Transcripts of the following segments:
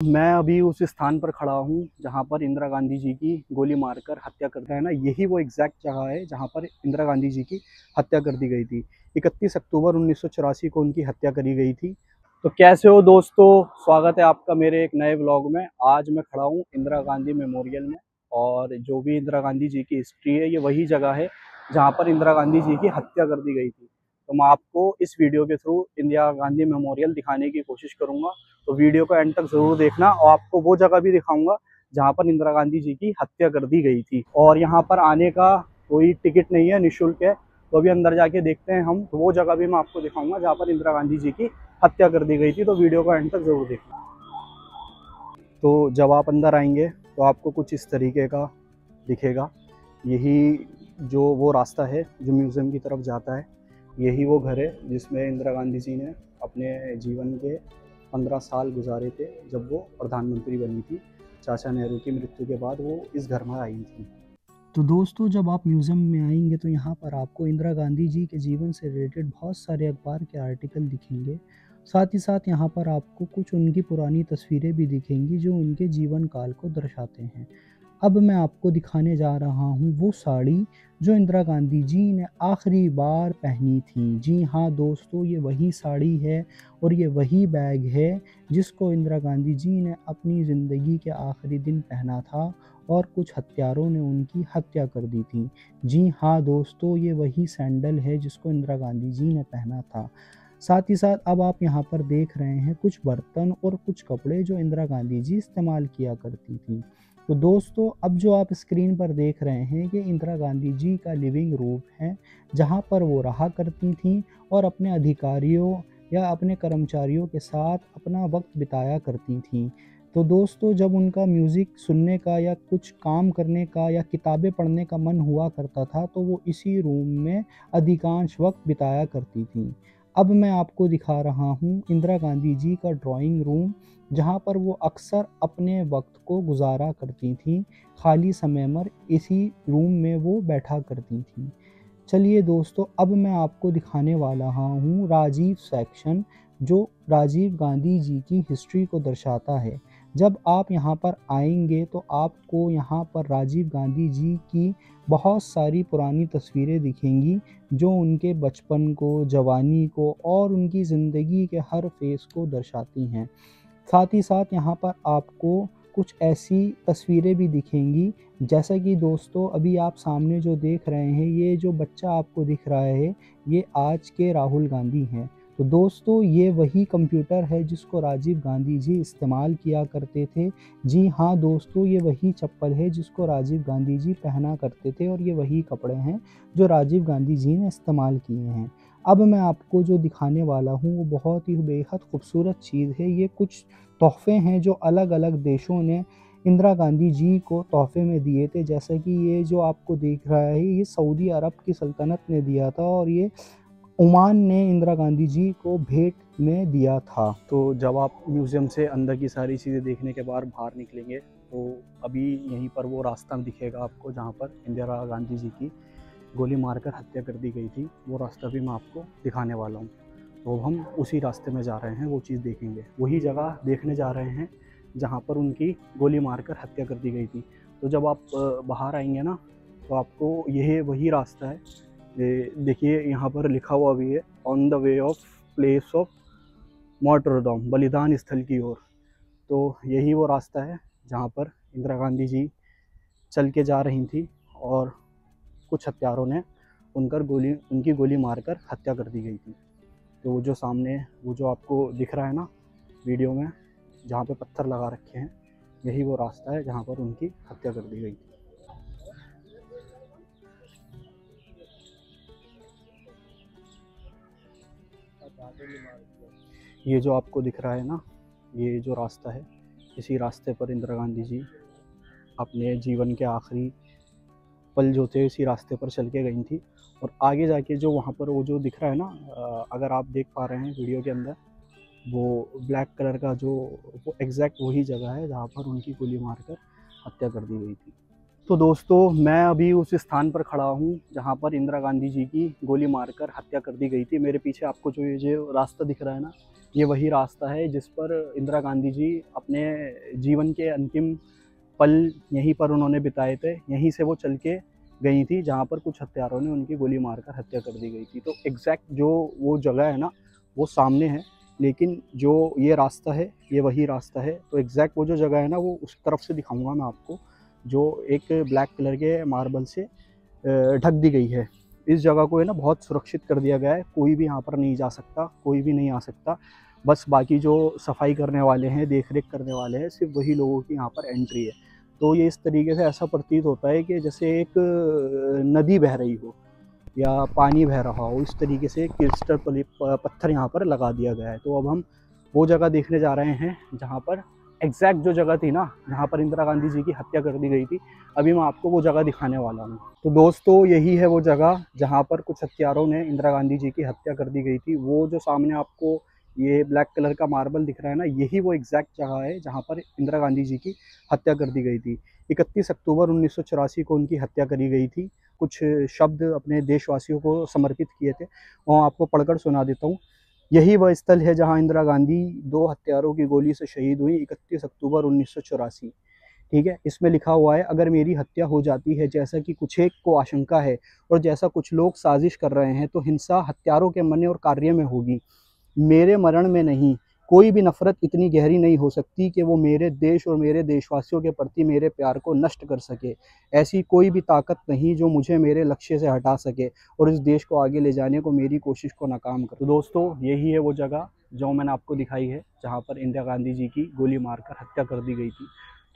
मैं अभी उस स्थान पर खड़ा हूँ जहाँ पर इंदिरा गांधी जी की गोली मारकर हत्या कर है ना, यही वो एग्जैक्ट जगह है जहाँ पर इंदिरा गांधी जी की हत्या कर दी गई थी। 31 अक्टूबर 1984 को उनकी हत्या करी गई थी। तो कैसे हो दोस्तों, स्वागत है आपका मेरे एक नए ब्लॉग में। आज मैं खड़ा हूँ इंदिरा गांधी मेमोरियल में, और जो भी इंदिरा गांधी जी की हिस्ट्री है ये वही जगह है जहाँ पर इंदिरा गांधी जी की हत्या कर दी गई थी। तो मैं आपको इस वीडियो के थ्रू इंदिरा गांधी मेमोरियल दिखाने की कोशिश करूँगा। तो वीडियो को एंड तक जरूर देखना, और आपको वो जगह भी दिखाऊंगा जहाँ पर इंदिरा गांधी जी की हत्या कर दी गई थी। और यहाँ पर आने का कोई टिकट नहीं है, निःशुल्क है। तो अभी अंदर जाके देखते हैं हम, तो वो जगह भी मैं आपको दिखाऊंगा जहाँ पर इंदिरा गांधी जी की हत्या कर दी गई थी। तो वीडियो को एंड तक जरूर देखना। तो जब आप अंदर आएंगे तो आपको कुछ इस तरीके का दिखेगा। यही जो वो रास्ता है जो म्यूज़ियम की तरफ जाता है, यही वो घर है जिसमें इंदिरा गांधी जी ने अपने जीवन के 15 साल गुजारे थे जब वो प्रधानमंत्री बनी थी। चाचा नेहरू की मृत्यु के बाद वो इस घर में आई थी। तो दोस्तों, जब आप म्यूज़ियम में आएंगे तो यहाँ पर आपको इंदिरा गांधी जी के जीवन से रिलेटेड बहुत सारे अखबार के आर्टिकल दिखेंगे। साथ ही साथ यहाँ पर आपको कुछ उनकी पुरानी तस्वीरें भी दिखेंगी जो उनके जीवन काल को दर्शाते हैं। अब मैं आपको दिखाने जा रहा हूँ वो साड़ी जो इंदिरा गांधी जी ने आखिरी बार पहनी थी। जी हाँ दोस्तों, ये वही साड़ी है और ये वही बैग है जिसको इंदिरा गांधी जी ने अपनी ज़िंदगी के आखिरी दिन पहना था और कुछ हत्यारों ने उनकी हत्या कर दी थी। जी हाँ दोस्तों, ये वही सैंडल है जिसको इंदिरा गांधी जी ने पहना था। साथ ही साथ अब आप यहाँ पर देख रहे हैं कुछ बर्तन और कुछ कपड़े जो इंदिरा गांधी जी इस्तेमाल किया करती थी। तो दोस्तों, अब जो आप स्क्रीन पर देख रहे हैं ये इंदिरा गांधी जी का लिविंग रूम है जहाँ पर वो रहा करती थीं और अपने अधिकारियों या अपने कर्मचारियों के साथ अपना वक्त बिताया करती थीं। तो दोस्तों, जब उनका म्यूज़िक सुनने का या कुछ काम करने का या किताबें पढ़ने का मन हुआ करता था तो वो इसी रूम में अधिकांश वक्त बिताया करती थीं। अब मैं आपको दिखा रहा हूँ इंदिरा गांधी जी का ड्राइंग रूम, जहाँ पर वो अक्सर अपने वक्त को गुजारा करती थीं। खाली समय में इसी रूम में वो बैठा करती थीं। चलिए दोस्तों, अब मैं आपको दिखाने वाला हूँ राजीव सेक्शन, जो राजीव गांधी जी की हिस्ट्री को दर्शाता है। जब आप यहाँ पर आएंगे तो आपको यहाँ पर राजीव गांधी जी की बहुत सारी पुरानी तस्वीरें दिखेंगी जो उनके बचपन को, जवानी को और उनकी ज़िंदगी के हर फेस को दर्शाती हैं। साथ ही साथ यहाँ पर आपको कुछ ऐसी तस्वीरें भी दिखेंगी, जैसा कि दोस्तों अभी आप सामने जो देख रहे हैं, ये जो बच्चा आपको दिख रहा है ये आज के राहुल गांधी हैं। तो दोस्तों, ये वही कंप्यूटर है जिसको राजीव गांधी जी इस्तेमाल किया करते थे। जी हाँ दोस्तों, ये वही चप्पल है जिसको राजीव गांधी जी पहना करते थे और ये वही कपड़े हैं जो राजीव गांधी जी ने इस्तेमाल किए हैं। अब मैं आपको जो दिखाने वाला हूँ वो बहुत ही बेहद खूबसूरत चीज़ है। ये कुछ तोहफ़े हैं जो अलग अलग देशों ने इंदिरा गांधी जी को तोहफ़े में दिए थे। जैसा कि ये जो आपको दिख रहा है ये सऊदी अरब की सल्तनत ने दिया था और ये ओमान ने इंदिरा गांधी जी को भेंट में दिया था। तो जब आप म्यूज़ियम से अंदर की सारी चीज़ें देखने के बाद बाहर निकलेंगे तो अभी यहीं पर वो रास्ता दिखेगा आपको जहाँ पर इंदिरा गांधी जी की गोली मारकर हत्या कर दी गई थी। वो रास्ता भी मैं आपको दिखाने वाला हूँ। तो हम उसी रास्ते में जा रहे हैं, वो चीज़ देखेंगे, वही जगह देखने जा रहे हैं जहाँ पर उनकी गोली मारकर हत्या कर दी गई थी। तो जब आप बाहर आएंगे ना तो आपको यह वही रास्ता है। ये देखिए, यहाँ पर लिखा हुआ भी है, on the way of place of martyrdom, बलिदान स्थल की ओर। तो यही वो रास्ता है जहाँ पर इंदिरा गांधी जी चल के जा रही थी और कुछ हत्यारों ने उनकी गोली मारकर हत्या कर दी गई थी। तो वो जो सामने वो जो आपको दिख रहा है ना वीडियो में, जहाँ पे पत्थर लगा रखे हैं, यही वो रास्ता है जहाँ पर उनकी हत्या कर दी गई थी। ये जो आपको दिख रहा है ना, ये जो रास्ता है, इसी रास्ते पर इंदिरा गांधी जी अपने जीवन के आखिरी पल जो थे इसी रास्ते पर चल के गई थी। और आगे जाके जो वहाँ पर वो जो दिख रहा है ना, अगर आप देख पा रहे हैं वीडियो के अंदर, वो ब्लैक कलर का जो वो एग्जैक्ट वही जगह है जहाँ पर उनकी गोली मारकर हत्या कर दी गई थी। तो दोस्तों मैं अभी उस स्थान पर खड़ा हूँ जहाँ पर इंदिरा गांधी जी की गोली मारकर हत्या कर दी गई थी। मेरे पीछे आपको जो ये जो रास्ता दिख रहा है ना, ये वही रास्ता है जिस पर इंदिरा गांधी जी अपने जीवन के अंतिम पल यहीं पर उन्होंने बिताए थे। यहीं से वो चल के गई थी जहाँ पर कुछ हत्यारों ने उनकी गोली मारकर हत्या कर दी गई थी। तो एग्जैक्ट जो वो जगह है ना, वो सामने है, लेकिन जो ये रास्ता है ये वही रास्ता है। तो एग्जैक्ट वो जो जगह है ना, वो उस तरफ से दिखाऊंगा मैं आपको, जो एक ब्लैक कलर के मार्बल से ढक दी गई है। इस जगह को है ना बहुत सुरक्षित कर दिया गया है, कोई भी यहाँ पर नहीं जा सकता, कोई भी नहीं आ सकता। बस बाकी जो सफाई करने वाले हैं, देख रेख करने वाले हैं, सिर्फ वही लोगों की यहाँ पर एंट्री है। तो ये इस तरीके से ऐसा प्रतीत होता है कि जैसे एक नदी बह रही हो या पानी बह रहा हो, इस तरीके से क्रिस्टल पत्थर यहाँ पर लगा दिया गया है। तो अब हम वो जगह देखने जा रहे हैं जहाँ पर एग्जैक्ट जो जगह थी ना, जहाँ पर इंदिरा गांधी जी की हत्या कर दी गई थी। अभी मैं आपको वो जगह दिखाने वाला हूँ। तो दोस्तों यही है वो जगह जहाँ पर कुछ हत्यारों ने इंदिरा गांधी जी की हत्या कर दी गई थी। वो जो सामने आपको ये ब्लैक कलर का मार्बल दिख रहा है ना, यही वो एग्जैक्ट जगह है जहाँ पर इंदिरा गांधी जी की हत्या कर दी गई थी। 31 अक्टूबर 1984 को उनकी हत्या करी गई थी। कुछ शब्द अपने देशवासियों को समर्पित किए थे, वो आपको पढ़कर सुना देता हूँ। यही वह स्थल है जहां इंदिरा गांधी दो हत्यारों की गोली से शहीद हुई 31 अक्टूबर 1984। ठीक है, इसमें लिखा हुआ है, अगर मेरी हत्या हो जाती है जैसा कि कुछ एक को आशंका है और जैसा कुछ लोग साजिश कर रहे हैं, तो हिंसा हत्यारों के मन और कार्य में होगी, मेरे मरण में नहीं। कोई भी नफरत इतनी गहरी नहीं हो सकती कि वो मेरे देश और मेरे देशवासियों के प्रति मेरे प्यार को नष्ट कर सके। ऐसी कोई भी ताकत नहीं जो मुझे मेरे लक्ष्य से हटा सके और इस देश को आगे ले जाने को मेरी कोशिश को नाकाम कर। तो दोस्तों यही है वो जगह जो मैंने आपको दिखाई है जहाँ पर इंदिरा गांधी जी की गोली मारकर हत्या कर दी गई थी।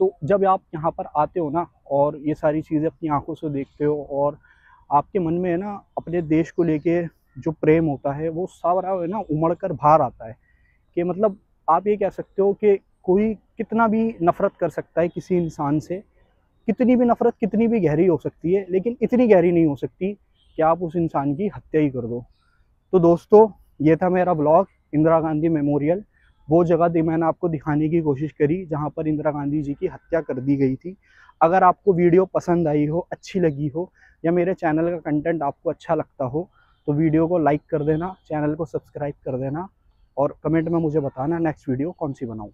तो जब आप यहाँ पर आते हो ना और ये सारी चीज़ें अपनी आंखों से देखते हो और आपके मन में है ना अपने देश को लेके जो प्रेम होता है वो सारा है ना उमड़ कर बाहर आता है। कि मतलब आप ये कह सकते हो कि कोई कितना भी नफ़रत कर सकता है किसी इंसान से, कितनी भी नफ़रत कितनी भी गहरी हो सकती है, लेकिन इतनी गहरी नहीं हो सकती कि आप उस इंसान की हत्या ही कर दो। तो दोस्तों ये था मेरा ब्लॉग इंदिरा गांधी मेमोरियल। वो जगह मैंने आपको दिखाने की कोशिश करी जहाँ पर इंदिरा गांधी जी की हत्या कर दी गई थी। अगर आपको वीडियो पसंद आई हो, अच्छी लगी हो, या मेरे चैनल का कंटेंट आपको अच्छा लगता हो, तो वीडियो को लाइक कर देना, चैनल को सब्सक्राइब कर देना और कमेंट में मुझे बताना नेक्स्ट वीडियो कौन सी बनाऊँ।